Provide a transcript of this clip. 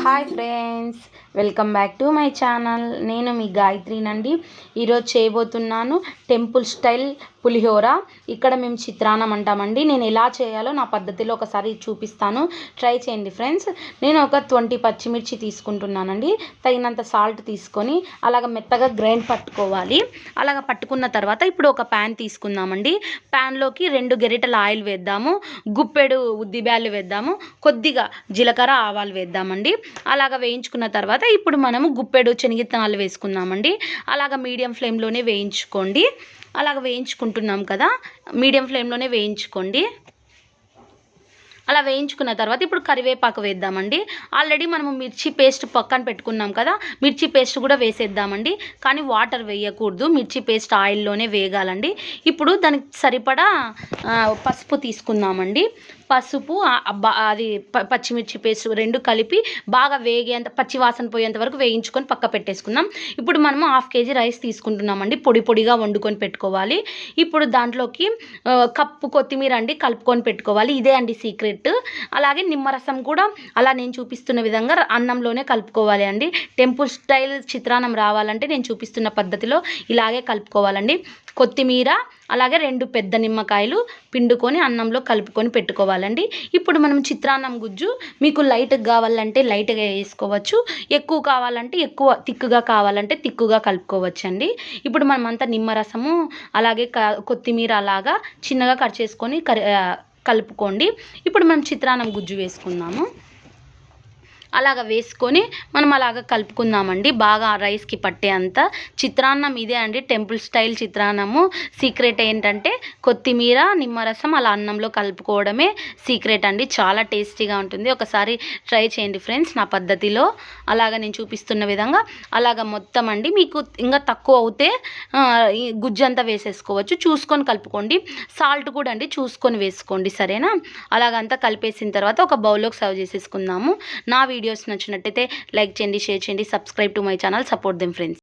Hi friends, welcome back to my channel. నేను మీ గాయత్రినండి. ఈరోజు చేయబోతున్నాను టెంపుల్ స్టైల్ పులిహోర. ఇక్కడ మేము చిత్రాన్నం అంటామండి. నేను ఎలా చేయాలో నా పద్ధతిలో ఒకసారి చూపిస్తాను, ట్రై చేయండి ఫ్రెండ్స్. నేను ఒక 20 పచ్చిమిర్చి తీసుకుంటున్నానండి. తగినంత సాల్ట్ తీసుకొని అలాగ మెత్తగా గ్రైండ్ పట్టుకోవాలి. అలాగ పట్టుకున్న తర్వాత ఇప్పుడు ఒక ప్యాన్ తీసుకుందామండి. ప్యాన్లోకి 2 గరిటెల ఆయిల్ వేద్దాము, గుప్పెడు ఉద్దిబ్యాలు వేద్దాము, కొద్దిగా జీలకర్ర ఆవాలు వేద్దామండి. అలాగ వేయించుకున్న తర్వాత ఇప్పుడు మనము గుప్పెడు శనగిత్తనాలు వేసుకుందామండి. అలాగ మీడియం ఫ్లేమ్లోనే వేయించుకోండి. అలాగ వేయించుకుంటున్నాం కదా, మీడియం ఫ్లేమ్లోనే వేయించుకోండి. అలా వేయించుకున్న తర్వాత ఇప్పుడు కరివేపాకు వేద్దామండి. ఆల్రెడీ మనము మిర్చి పేస్ట్ పక్కన పెట్టుకున్నాం కదా, మిర్చి పేస్ట్ కూడా వేసేద్దామండి. కానీ వాటర్ వేయకూడదు, మిర్చి పేస్ట్ ఆయిల్లోనే వేగాలండి. ఇప్పుడు దానికి సరిపడా పసుపు తీసుకుందామండి. పసుపు అది పచ్చిమిర్చి పేస్ట్ 2 కలిపి బాగా వేగేంత, పచ్చి వాసన పోయేంత వరకు వేయించుకొని పక్క పెట్టేసుకుందాం. ఇప్పుడు మనము 1/2 kg రైస్ తీసుకుంటున్నామండి. పొడి పొడిగా వండుకొని పెట్టుకోవాలి. ఇప్పుడు దాంట్లోకి కప్పు కొత్తిమీర అండి కలుపుకొని పెట్టుకోవాలి. ఇదే అండి సీక్రెట్. అలాగే నిమ్మరసం కూడా అలా నేను చూపిస్తున్న విధంగా అన్నంలోనే కలుపుకోవాలి అండి. టెంపుల్ స్టైల్ చిత్రాన్నం రావాలంటే నేను చూపిస్తున్న పద్ధతిలో ఇలాగే కలుపుకోవాలండి. కొత్తిమీర అలాగే 2 పెద్ద నిమ్మకాయలు పిండుకొని అన్నంలో కలుపుకొని పెట్టుకోవాలండి. ఇప్పుడు మనం చిత్రాన్నం గుజ్జు మీకు లైట్గా కావాలంటే లైట్గా వేసుకోవచ్చు, ఎక్కువ కావాలంటే ఎక్కువ, తిక్కుగా కావాలంటే తిక్కుగా కలుపుకోవచ్చండి. ఇప్పుడు మనం అంతా నిమ్మరసము అలాగే కొత్తిమీర అలాగా చిన్నగా కట్ చేసుకొని కలుపుకోండి. ఇప్పుడు మనం చిత్రాన్నం గుజ్జు వేసుకుందాము. అలాగ వేసుకొని మనం అలాగ కలుపుకుందామండి, బాగా రైస్కి పట్టే అంత. చిత్రాన్నం ఇదే అండి టెంపుల్ స్టైల్ చిత్రాన్నము. సీక్రెట్ ఏంటంటే కొత్తిమీర, నిమ్మరసం అలా అన్నంలో కలుపుకోవడమే సీక్రెట్ అండి. చాలా టేస్టీగా ఉంటుంది. ఒకసారి ట్రై చేయండి ఫ్రెండ్స్ నా పద్ధతిలో. అలాగ నేను చూపిస్తున్న విధంగా అలాగ మొత్తం అండి. మీకు ఇంకా తక్కువ అవుతే గుజ్జు అంతా వేసేసుకోవచ్చు, చూసుకొని కలుపుకోండి. సాల్ట్ కూడా అండి చూసుకొని వేసుకోండి, సరేనా? అలాగంతా కలిపేసిన తర్వాత ఒక బౌల్లోకి సర్వ్ చేసేసుకుందాము. నా వీడియోస్ నచ్చినట్టయితే లైక్ చేయండి, షేర్ చేయండి, subscribe to my channel, support them friends.